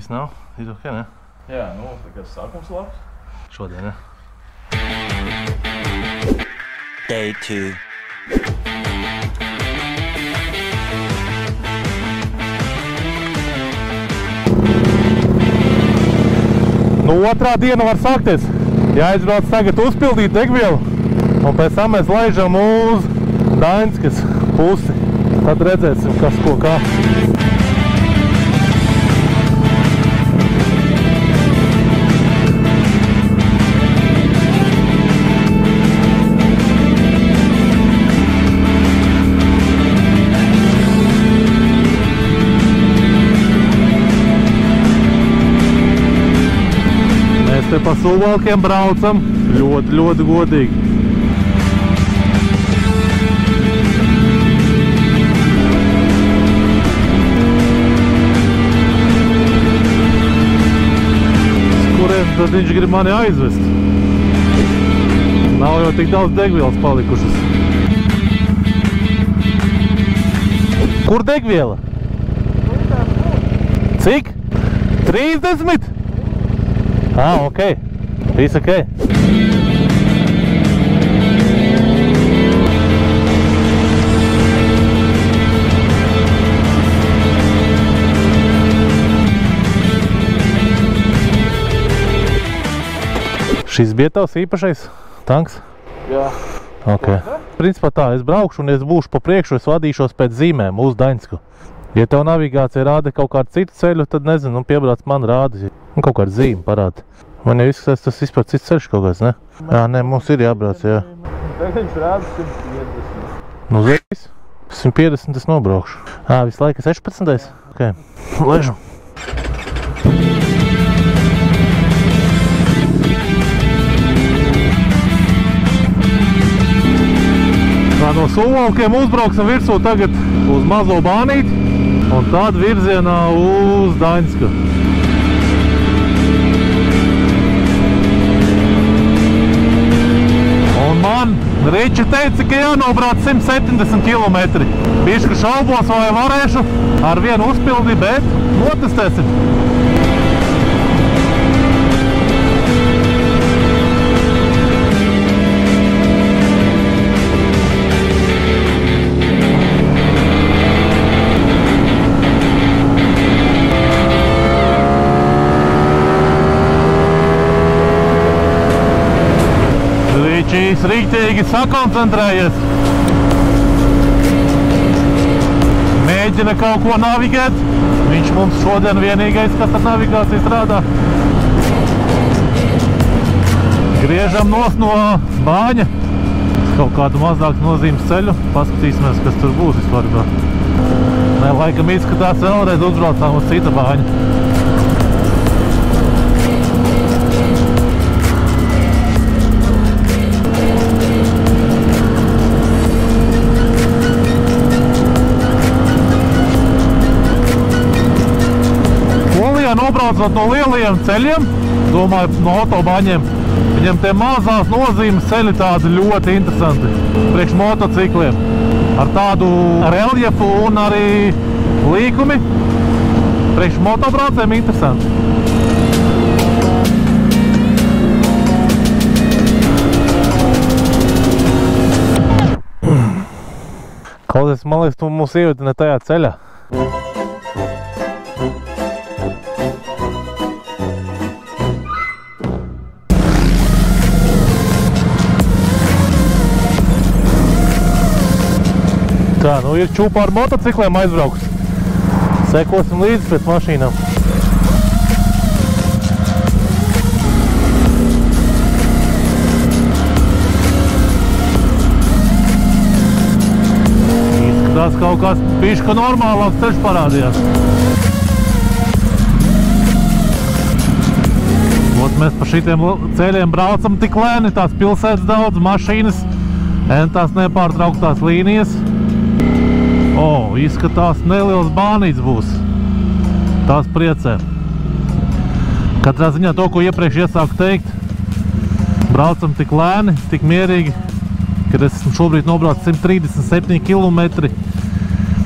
Nav? Ir ok, ne? Jā, nu, tā kā sākums labs. Šodien, ne? Day 2. Nu, otrā diena var sākties. Jāizbrauc tagad uzpildīt degvielu, un pēc tam mēs laižam uz Daņskas pusi. Tad redzēsim, kas ko kā. Mēs te pa Suvalkiem braucam ļoti godīgi. Tad viņš grib mani aizvest. Nav jau tik daudz degvielas palikušas. Kur degviela? Cik? 30? Ok. Viss ok. Šis bija tavs īpašais tanks? Jā. Ok. Principā tā, es braukšu un es būšu pa priekšu, es vadīšos pēc zīmēm uz Daņsku. Ja tev navigācija rāda kaut kādu citu ceļu, tad nezinu, piebrauc man rāda. Kaut kādu zīmi parāda. Man jau izskatās, tas vispār cits ceļš kaut kāds, ne? Jā, nē, mums ir jābrauc, jā. Tagad viņš rāda 150. Nu, zēs? 150 es nobraukšu. Visu laiku 16. Ok. Ležam. No Suvalkiem uzbrauksim virsū tagad uz mazo bānīti un tad virzienā uz Daņsku. Un man Riči teica, ka jānobrauc 170 km. Bišķi šaubos, vai varēšu ar vienu uzpildi, bet notestēsim. Ričijs rīktīgi sakoncentrējies. Mēģina kaut ko navigēt. Viņš mums šodien vienīgais, kas ar navigāciju strādā. Griežam nos no bāņa. Kaut kādu mazāks nozīmes ceļu. Paskatīsimies, kas tur būs vispār. Nē, laikam izskatās vēlreiz uzbraucām uz cita bāņa. Nobraucot no lielajiem ceļiem, domāju, no autobaņiem, viņam tie mazās nozīmes ceļi tādi ļoti interesanti priekš motocikliem. Ar tādu reljefu un arī līkumi priekš motobraucējiem interesanti. Klausies, man liekas, tu mūs ievedi ne tajā ceļā. Tā, nu ir čūpa ar motocikliem aizbrauks. Sekosim līdzi pēc mašīnām. Izskatās kaut kāds bišķi normālāks ceļš parādījās. Ot, mēs pa šitiem ceļiem braucam tik lēni, tās pilsētas daudz, mašīnas, tās nepārtrauktās līnijas. Izskatās neliels bānīts būs. Tās priecē. Katrā ziņā to, ko iepriekš iesāku teikt, braucam tik lēni, tik mierīgi, kad es esmu šobrīd nobraucis 137 km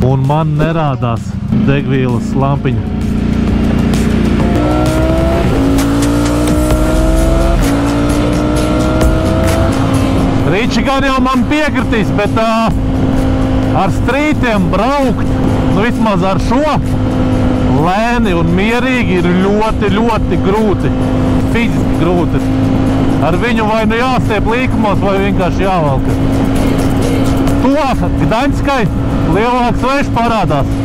un man nerādās degvielas lampiņa. Līdz gan jau man piekritīs, bet ar strītiem braukt, nu vismaz ar šo, lēni un mierīgi ir ļoti, ļoti grūti. Fiziski grūti. Ar viņu vai nu jāstiep līkumos, vai vienkārši jāvalka. Tuvāk Gdaņskai lielāks vējš parādās.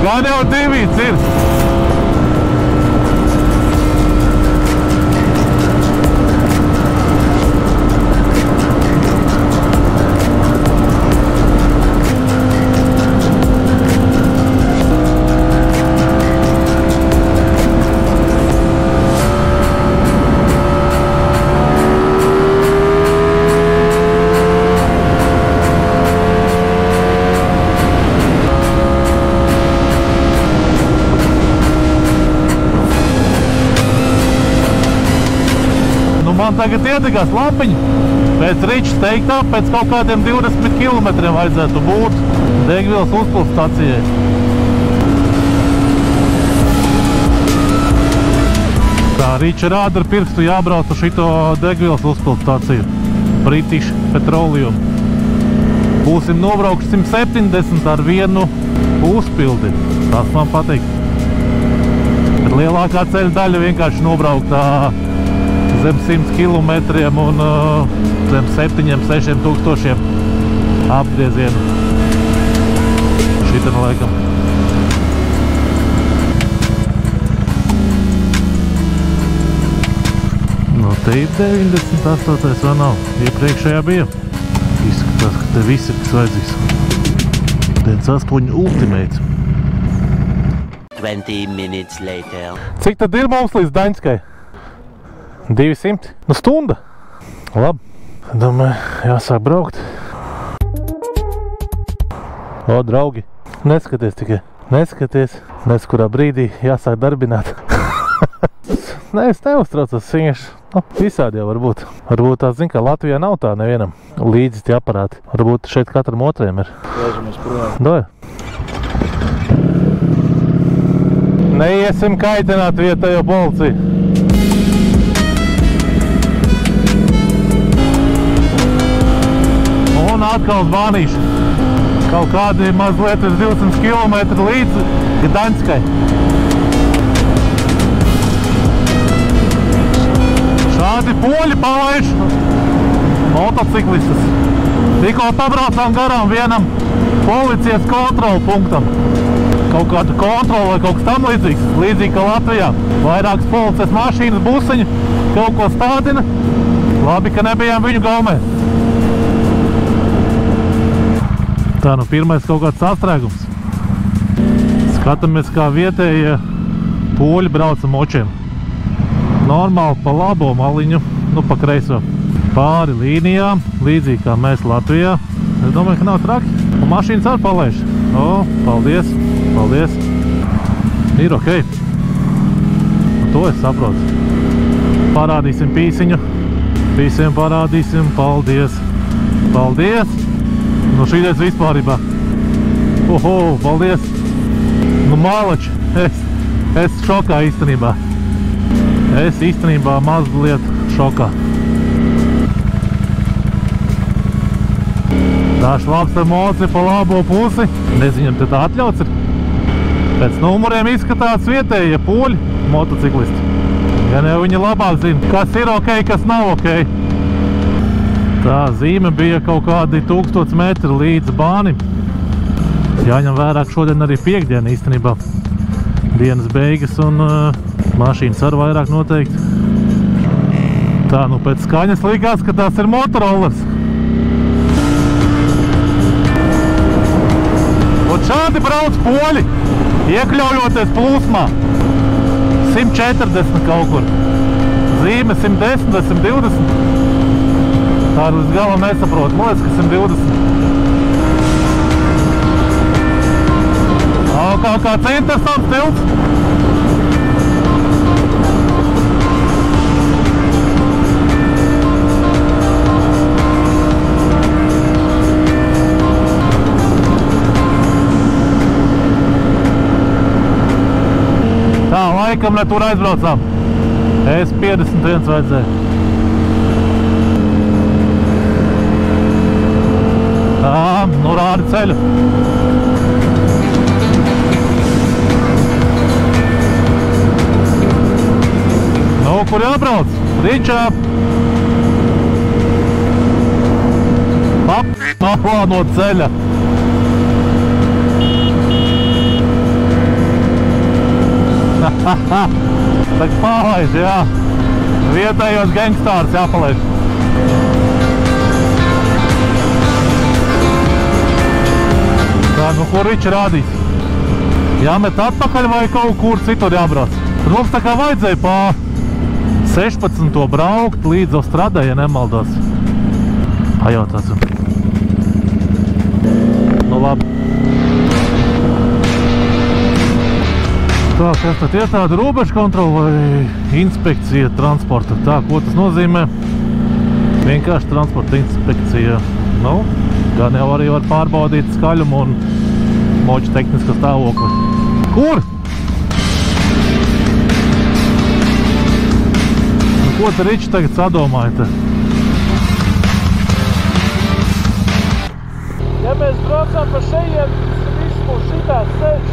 Gan jau divīts ir. Man tagad iedegās lampiņa. Pēc Ričs teiktā, pēc kaut kādiem 20 kilometriem vajadzētu būt degvielas uzpildes stacijai. Tā, Riča rāda ar pirkstu jābrauc uz šito degvielas uzpildes staciju. British Petroleum. Būsim nobraukši 170 ar vienu uzpildi. Tas man patīk. Bet lielākā ceļa daļa vienkārši nobrauktā zem 100 kilometriem un zem 7-6 tūkstošiem apgriezienu. Šitien laikam. Nu, te ir 98. vai nav? Iepriekšējā bija. Izskatās, ka te viss ir, kas vajadzīgs. 98 Ultimate. 20 minutes later. Cik tad ir mums līdz Daņskai? 200? Nu, stunda. Labi. Domāju, jāsāk braukt. O, draugi, neskaties tikai. Neskaties. Nes kurā brīdī jāsāk darbināt. Nē, es neuztraucos. Nu, visādi jau varbūt. Varbūt tā, zin, ka Latvijā nav tā nevienam līdzi tie aparāti. Varbūt šeit katram otriem ir. Lēžamies projām. Doj. Neiesim kaitināt vietējo policiju. Un atkal zvānīšu. Kaut kādi mazliet uz 200 km līdz Gdaņskai. Šādi poļi palaiž motociklistus. Tikko pabraucām garām vienam policijas kontrolu punktam. Kaut kādu kontroli vai kaut kas tam līdzīgs. Līdzīgi kā Latvijā. Vairākas policijas mašīnas, busiņi kaut ko stādina. Labi, ka nebijām viņu gaumē. Tā, nu pirmais kaut kāds sastrēgums. Skatāmies, kā vietējie poļi brauca močiem. Normāli pa labo maliņu, nu pa kreiso. Pāri līnijām, līdzīgi kā mēs Latvijā. Es domāju, ka nav traki. Un mašīnas arī palaiž. O, paldies, paldies. Ir ok. Un to es saprotu. Parādīsim pīsiņu. Pīsiem parādīsim. Paldies. Paldies. Nu šīdēs vispārībā. Oho, paldies. Nu malači. Es šokā īstenībā. Es īstenībā mazliet šokā. Dažs labs ar moci pa labo pusi. Neziņam, te tā atļauts ir. Pēc numuriem izskatās vietējie poļi motociklisti. Gan jau viņi labāk zina, kas ir ok, kas nav ok. Tā zīme bija kaut kādi 1000 metri līdz Bānim. Jāņem vērā, ka šodien arī piekdiena īstenībā. Dienas beigas un mašīnas ar vairāk noteikti. Tā, nu pēc skaņas likās, ka tās ir motorolers. Un šādi brauc poļi, iekļaujoties plūsmā. 140 kaut kur. Zīme 110 vai 120. Tā līdz galam nesaprotu. Man liekas, ka 120. Kāds interesants tilts. laikam ne tur aizbraucām. S51 vajadzēja. Nu rādi ceļu. Nu, kur jābrauc? Ričā. Malā no ceļa. Tak pārlaiž, jā. Vietējos gangstārs jāpalaiž. Tā, nu ko Riča rādīs? Jāmet atpakaļ vai kaut kur citur jābrauc? Tad mums tā kā vajadzēja pa 16. braukt līdz Ostradai, ja nemaldos. Pajautāsim. Nu labi. Tā, kas tad ir tāda robežu kontrola vai inspekcija transporta? Tā, ko tas nozīmē? Vienkārši transporta inspekcija. Nu, gan jau arī var pārbaudīt skaļumu un moču tehnisko stāvokli. Kur? Nu, ko te Riči tagad sadomāja te? Ja mēs braucām pa šeien, viss būs šitāds ceļš.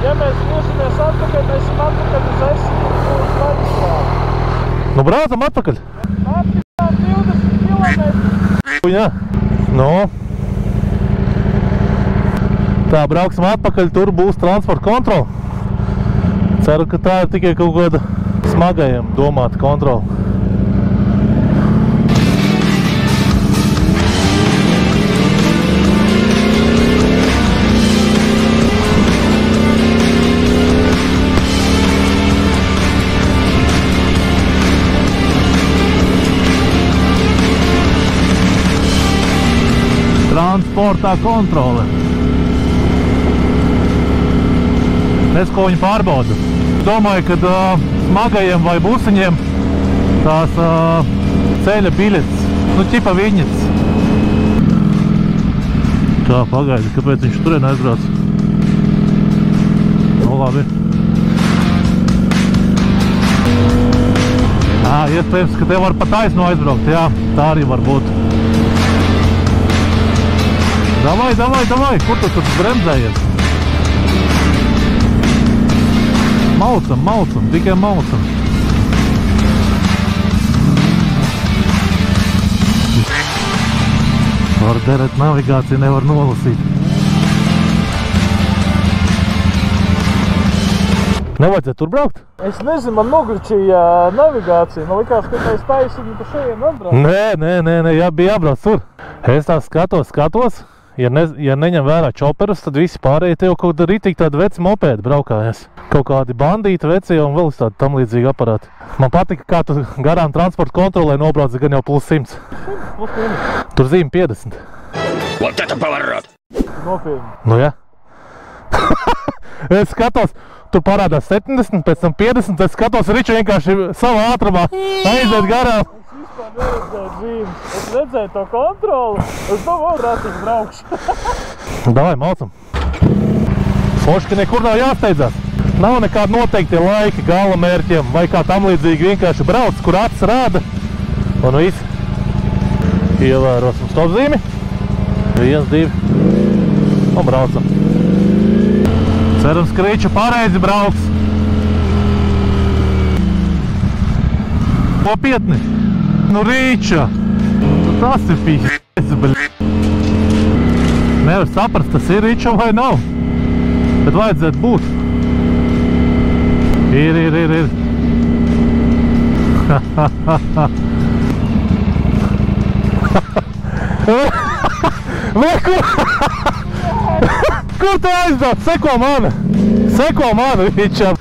Ja mēs virzamies atpakaļ, mēs esam atpakaļ uz S1 maģistrāli. Nu, braucam atpakaļ. Atpakaļ 20 km. Jā. Nu. Tā, brauksim atpakaļ, tur būs transporta kontrola. Ceru, ka tā ir tikai kaut kāda smagajiem domāta kontrola. Transportā kontrole. Es ko viņi pārbauda. Domāju, ka smagajiem vai busiņiem tās ceļa biļetes, nu ķipa viņas. Tā, pagaidi, kāpēc viņš turien aizbrauc? Nu, labi. Iespējams, ka te var pa taisno aizbraukt, jā, tā arī var būt. Davai, davai, davai, kur tu tur bremzējies? Maucam, maucam, tikai maucam. Var derēt navigāciju, nevar nolasīt. Nevajadzētu tur braukt? Es nezinu, man nogričīja navigācija. Man likās, ka mēs taisīgi pa šeien atbrauc. Nē, jā, bija jābrauc tur. Es tā skatos. Ja neņem vērā čoperus, tad visi pārējie te jau kaut kādi ritīgi tādi veci mopēdi braukājas. Kaut kādi bandīti veci un vēl tādi tam līdzīgi aparāti. Man patika, kā tu garām transporta kontrolē nobrauc gan jau plus 100. Tur zīme 50. Вот это поворот! Nopietni. Nu jā. Es skatos, tur parādās 70, pēc tam 50, es skatos Riču vienkārši savā ātrumā aiziet garām. Es vispār neredzēju zīmes. Es redzēju to kontroli. Es domāju, rātīgi braukšu. Davai, maucam. Forši, ka nekur nav jāsteidzās. Nav nekādi noteikti laiki gala mērķiem vai kā tam līdzīgi, vienkārši brauc, kur acis rāda. Un viss. Ievērosim stop zīmi. 1, 2. Un braucam. Cerams, ka Riča pareizi brauks. Nopietni. Nu, Riča. Nu, tas ir pīķis, bļ. Nevar saprast, tas ir Riča vai nav. Bet vajadzētu būt. Ir. Kur tu aizbrauc? Seko mani, Riča.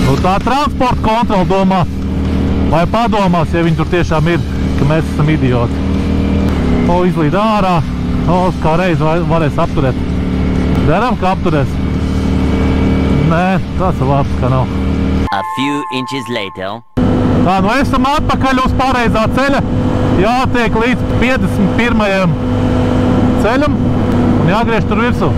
Nu, tā transporta kontrola domā, vai padomās, ja viņi tur tiešām ir, ka mēs esam idioti. O, izlīd ārā, kā reiz varēs apturēt. Deram, ka apturēs. Nē, tas ir labs, ka nav. A few inches later. Tā, nu esam atpakaļ uz pareizā ceļa. Jātiek līdz 51. ceļam un jāgriež tur virsū.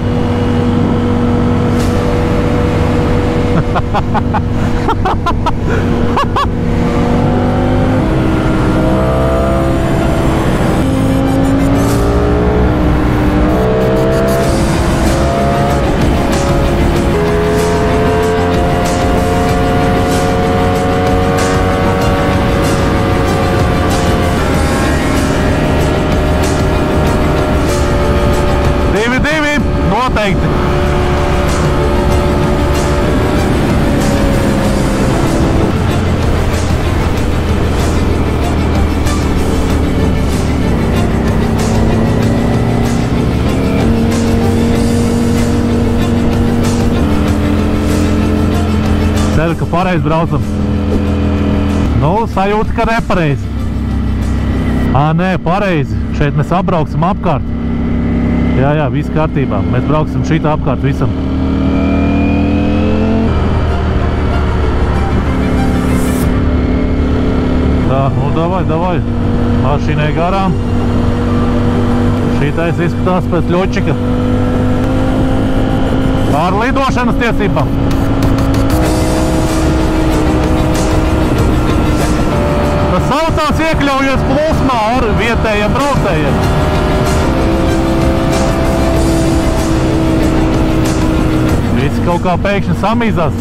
Noteikti. Ceru, ka pareizi braucam. Nu, sajūta, ka nepareizi. Nē, pareizi. Šeit mēs apbrauksim apkārt. Jā, viss kārtībā. Mēs brauksim šitā apkārt visam. Tā, nu davai. Mašīnai garām. Šitais izskatās pēc ļočika. Ar lidošanas tiesībām. Tas saucās iekļaujies plūsmā ar vietējiem braucējiem. Visi kaut kā pēkšņi samīzās.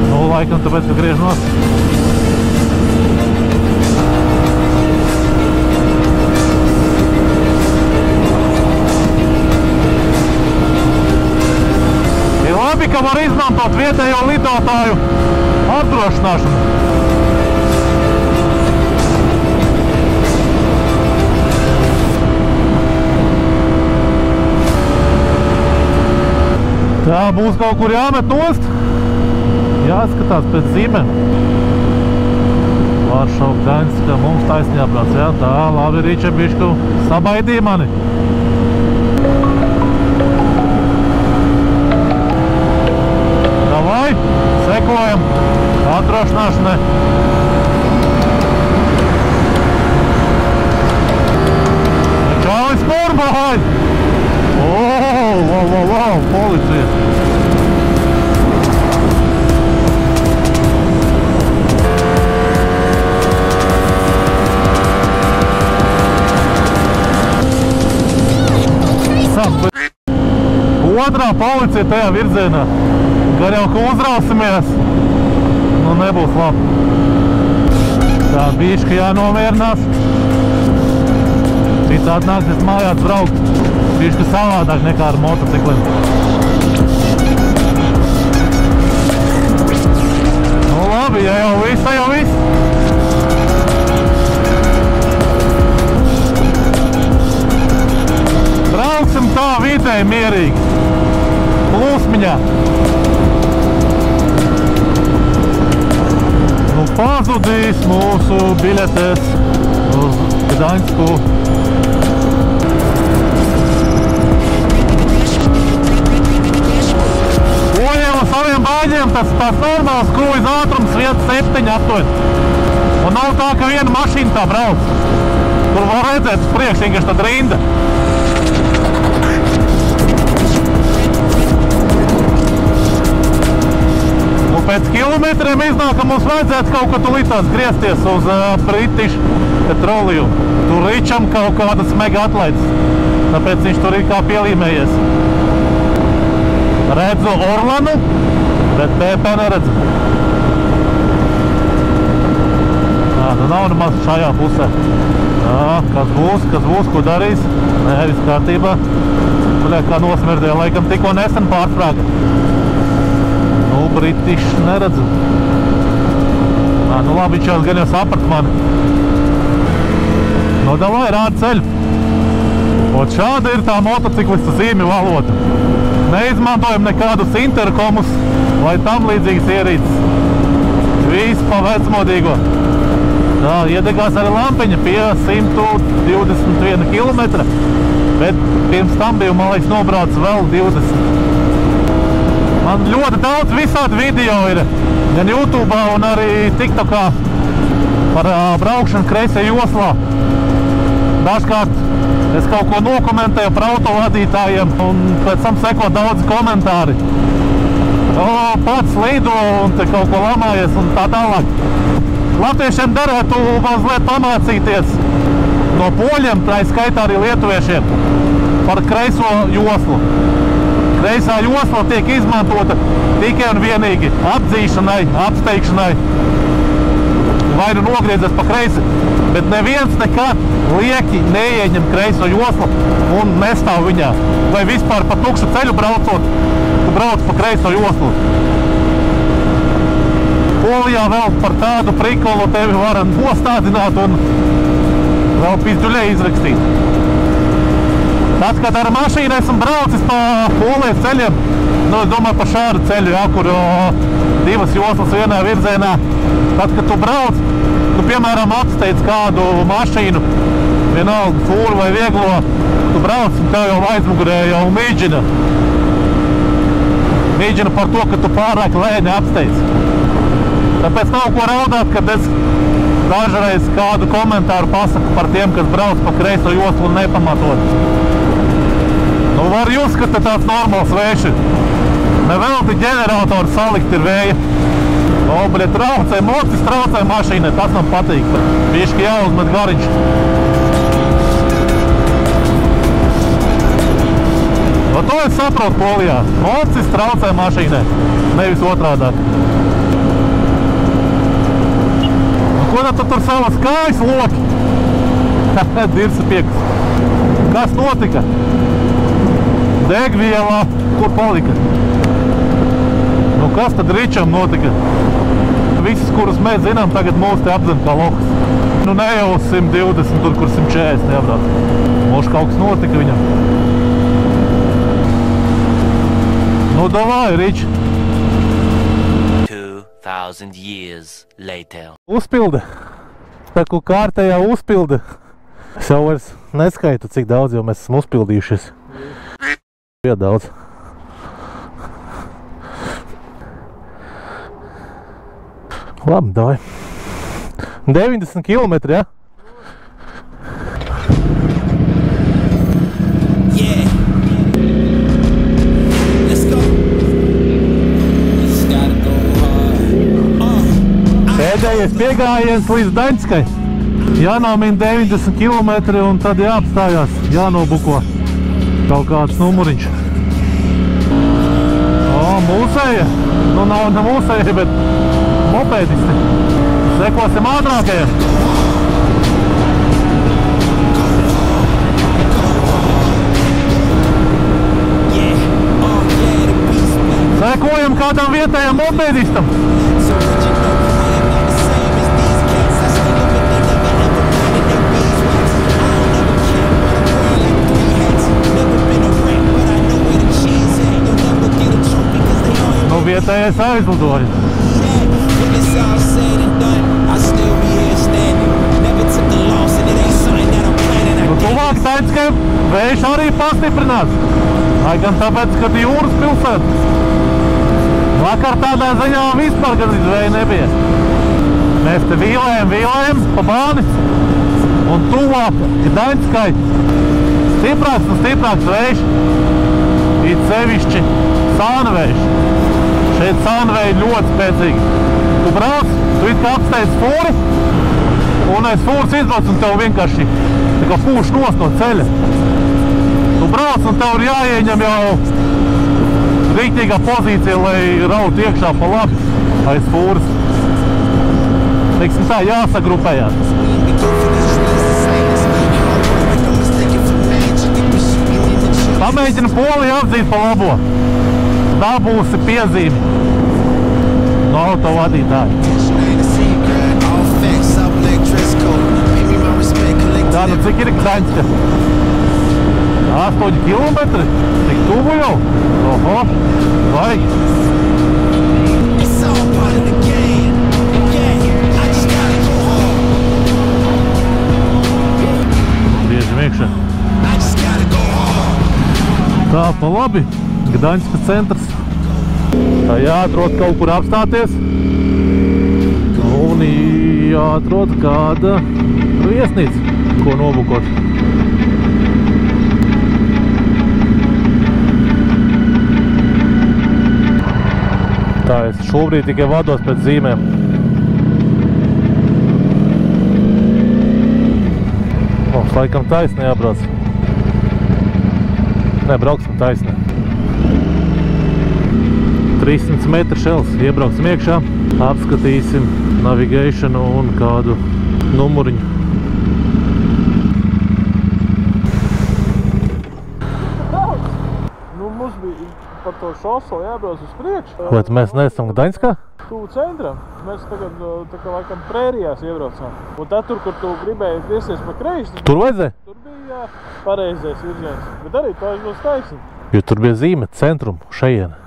Nu, laikam tāpēc, ka griež nost. Ir labi, ka var izmantot vietējo lidotāju apdrošināšanu. Tā būs kaut kur jāmet nost. Jāskatās pēc zīmēm. Varšava, Gdaņska, mums taisni jābrauc. Jā, tā, labi, Riče, bišķu sabaidīja mani. Davai, sekojam. Apdrošināšanai. Čālis Murbahai! Wow, policija! Otrā policija tajā virzienā. Gar jau, ka uzrausimies, nu nebūs labi. Tā bišķi jānomierinās. Citādi nāksies mājās braukt. Bišķi savādāk nekā ar motocikliem. Nu labi, ja jau viss. Brauksim tā vidēji mierīgi. Plūsmiņā. Nu pazudīs mūsu biļetes uz Gdaņsku. Saviem bāģiem tas normāls kruīz ātrums 1,7 aptuveni. Un nav tā, ka viena mašīna tā brauc. Tur var redzēt uz priekšu, vienkārši tad rinda. Nu, pēc kilometriem iznāk, ka mums vajadzētu kaut ko tulītās griezties uz British Petroleum. Tur Ričam kaut kādas mega atlaides. Tāpēc viņš tur ir kā pielīmējies. Redzu Orlanu, bet PP neredzu. Nu nav nemaz šajā pusē. Kas būs, ko darīs? Nē, viss kārtībā. Buļāk kā nosmirdēja, laikam tikko nesen pārsprāga. Nu, British neredzu. Nu labi, viņš jau gan jau saprat mani. Nu, davai, rāda ceļu. Un šāda ir tā motociklista zīmju valoda. Neizmantojam nekādus interkomus vai tam līdzīgas ierīces. Viss pa vecmodīgo. Tā, iedegās arī lampiņa pie 121 km, bet pirms tam bija, man liekas, nobrauc vēl 20. Man ļoti daudz visādi video ir, gan YouTube un arī TikTokā par braukšanu kreisajā joslā. Dažkārt es kaut ko nokomentēju par autovadītājiem un pēc tam seko daudz komentāri. Pats lido un te kaut ko lamājies un tā tālāk. Latviešiem derētu mazliet pamācīties no poļiem, tā skaitā arī lietuviešiem, par kreiso joslu. Kreisā josla tiek izmantota tikai un vienīgi apdzīšanai, apsteigšanai, vai nu nogriezies pa kreisi, bet neviens nekad lieki neieņem kreiso joslu un nestāv viņā. Vai vispār pa tukšu ceļu braucot, tu brauc pa kreiso joslu. Polijā vēl par tādu prikolu tevi var nostādināt un vēl pizduļē izrakstīt. Tad, kad ar mašīnu esmu braucis pa Polijas ceļiem, es domāju par šādu ceļu, kur divas joslas vienā virzienā. Tad, kad tu brauc, tu piemēram apsteidz kādu mašīnu, vienalga fūru vai vieglo, tu brauc un tev jau aizmugurē jau mīģina par to, ka tu pārāk lēni apsteidz. Tāpēc nav ko raudāt, kad es dažreiz kādu komentāru pasaku par tiem, kas brauc pa kreiso joslu un nepamatot. Var jūs, ka te tāds normāls vējš ir. Nevelti ģeneratoru salikt ir vēja. Traucē mocis, traucē mašīnai, tas man patīk. Bišķi jāuzmet gariņš. To es saprotu Polijā. Mocis traucē mašīnai, nevis otrādāk. Ko tu tur savas kājas loki? Dirsa piekus. Kas notika? Degvielā, kur palika? Kas tad Ričam notika? Visus, kurus mēs zinām, tagad mūs te apzem kā lokas. Ne jau 120, tur, kur 140 neapbrauc. Moši kaut kas notika viņam. Davai, Rič. 2000 years later. Uzpilde. Tā kā kārtējā uzpilde. Es jau vairs neskaitu, cik daudz jau mēs esam uzpildījušies. Jā, daudz. Labi, davai. 90 km, ja? Yeah. Let's go. Just gotta go hard. Pēdējais piegājiens līdz Daņskai. Jānomina 90 km un tad jāapstājās, jānobuko kaut kāds numuriņš. Mūsēja. Nav ne mūsēja, bet mopēdisti. Sekosim ātrākajiem. Sekojam kādam vietējam mopēdistam. Vietējais aizlidoja. Tuvāk Daņskai vējš arī pastiprinās. Lai gan tāpēc, kad jūras pilsēta. Vakar tādā ziņā vispār gandrīz vēja nebija. Mēs te vīlējam pa bāni un tuvāk Daņskai stiprāks un stiprāks vējš. It sevišķi sānvējš. Šeit sānvēji ļoti spēcīgi. Tu brauc, tu it kā apsteidz fūri, un aiz fūras izbrauc un tev vienkārši tā kā fūš nost no ceļa. Tu brauc un tev ir jāieņem jau rīktīgā pozīcija, lai raut iekšā pa labi aiz fūras. Teiksim tā, jāsagrupējās. Pamēģina Poliju apdzīt pa labo. Dabūsi piezīmi no autovadītāja. Tāda cik ir Gdaņska? 8 kilometri? Tik tuvu jau? Oho, vajag. Bieži iekšā. Tā, pa labi. Gdaņska centrs. Tā jāatrod kaut kur apstāties. Un jāatrod kāda viesnīca, ko nobukot. Tā, es šobrīd tikai vados pēc zīmēm. Mums laikam taisni jābrauc. Nē, brauksim taisni. 300 metru šels, iebrauksim iekšā, apskatīsim navigēšanu un kādu numuriņu. Nu, mums bija par to šoso jābrauc uz priekšu. Vai mēs neesam Gdaņskā? Tuvu centram. Mēs tagad tā kā laikam prērijās iebraucām. Un tad tur, kur tu gribēji griezties pa kreisi, Tur vajadzēja? tur bija pareizais virziens. Bet arī tā būs taisni. Jo tur bija zīme centrum šejiena.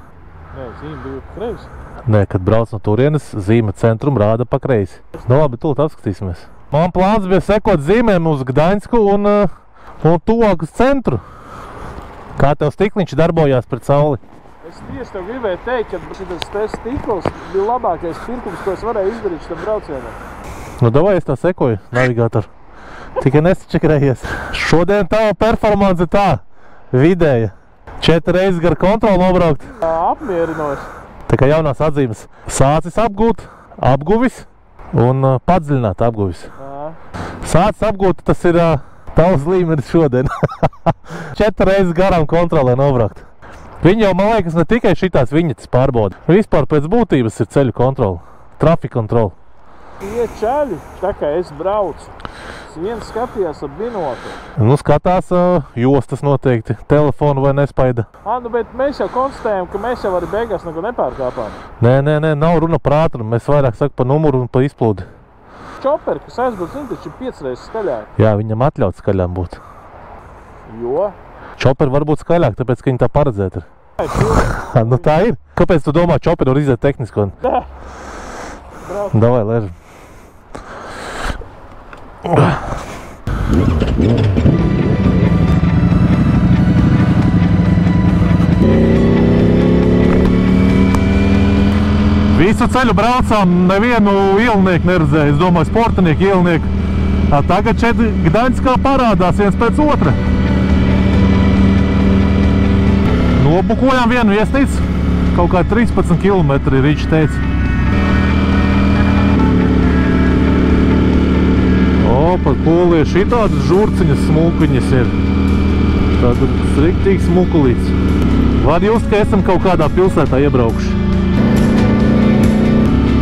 Nē, zīme bija pa kreisi. Nē, kad brauc no turienes, zīme centrum rāda pa kreisi. Nu labi, tūlīt apskatīsimies. Man plāns bija sekot zīmēm uz Gdaņsku un tuvāk uz centru. Kā tev stikliņš darbojās pret sauli? Es tieši tev gribēju teikt, ka šitas stikls bija labākais pirkums, ko es varēju izdarīt šitam braucienam. Nu, davai es tā sekoju, navigātoru. Tikai nesačakrējies. Šodien tava performance tā, vidēja. 4 reizes gar kontroli nobraukt. Apmierinoši. Tā kā jaunās atzīmes. Sācis apgūt, apguvis un padziļināt apguvis. Sācis apgūt, tas ir tavs līmenis šodien. 4 reizes garām kontrolē nobraukt. Viņi jau, man liekas, ne tikai šitās viņetes pārbauda. Vispār pēc būtības ir ceļu kontrola, trafika kontrola. Tie čaļi, tā kā es braucu, viens skatījās ap binotu. Nu, skatās jostas noteikti, telefonu vai nespaida. Nu, bet mēs jau konstatējam, ka mēs jau arī beigās neko nepārkāpām. Nē, nav runa par ātrumu, mēs vairāk saka par numuru un par izplūdi. Čoperi, kas aizbrauc, taču ir 5 reizes skaļāk. Jā, viņam atļauts skaļām būt. Jo? Čoperi var būt skaļāk, tāpēc, ka viņi tā paredzēt ir. Nu tā ir. Kāpēc tu domā, čoperi var iziet tehnisko? Tā. Brauc. Davai, lēžam. Visu ceļu braucām, nevienu ielnieku neredzēju. Es domāju, sportinieku ielnieku. Tagad šeit Gdaņskā parādās viens pēc otra. Nobukojām vienu viesnīcu, kaut kā 13 km, Ričs teica. Pat polieši šitādas žurciņas smukuņas ir. Tāda riktīgi smukulīts. Var just, ka esam kaut kādā pilsētā iebraukši.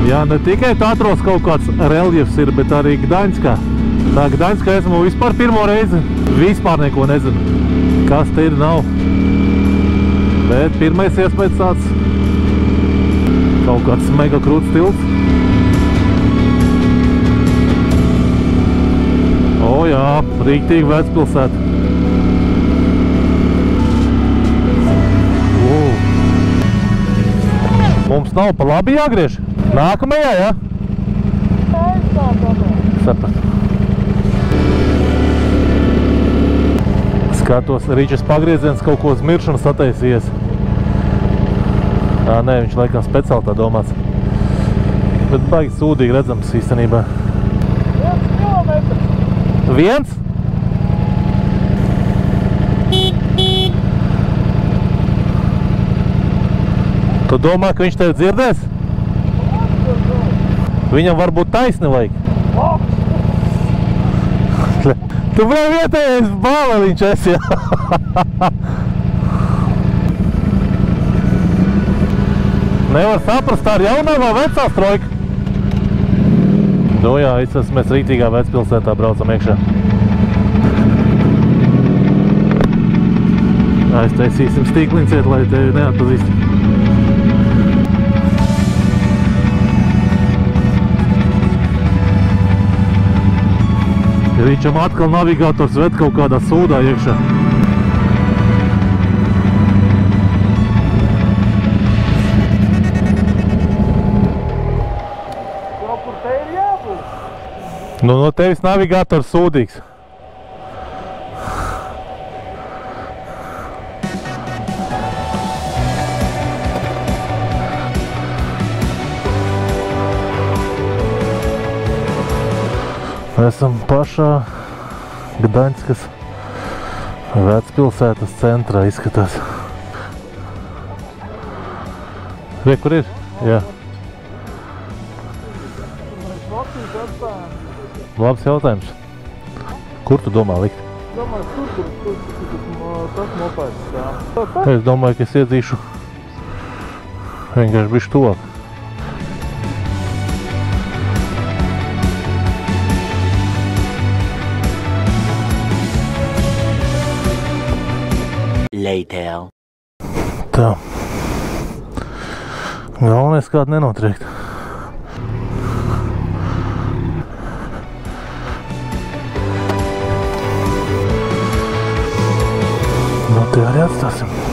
Jā, ne tikai Tatros kaut kāds reljefs ir, bet arī Gdaņskā. Tā Gdaņskā esmu vispār pirmo reizi. Vispār neko nezinu. Kas te ir, nav. Bet pirmais iespējas tāds kaut kāds mega krūts tilts. O jā, rīktīgi vecpilsēta. Mums nav pa labi jāgriež. Nākamajā, jā? Saprat. Skatos, Ričas pagrieziens kaut ko uz miršanu sataisījies. Nē, viņš laikam speciāli tā domāts. Bet baigi sūdīgi redzams īstenībā. 1 kilometrs. Viens? Tu domā, ka viņš tevi dzirdēs? Viņam varbūt taisni vajag. Tu vietējais bāveliņš esi, jā. Nevar saprast, tā ir jaunā vai vecā strojka? Nu jā, mēs rītīgā vecpilsētā braucam iekšā. Aiztaisīsim stīklinciet, lai tevi neatpazīst. Ričam atkal navigātors ved kaut kādā sūdā iekšā. Nu, no tevis navigātors sūdīgs. Esam pašā Gdaņskas vecpilsētas centrā, izskatās. Re, kur ir? Jā. Labs jautājums. Kur tu domā likt? Domāju, tur tas mopēds, jā. Es domāju, ka es iedzīšu vienkārši bišķi tuvāk. Later. Tā. Galvenais kādu nenotriekt. Nu, te arī atstāsim.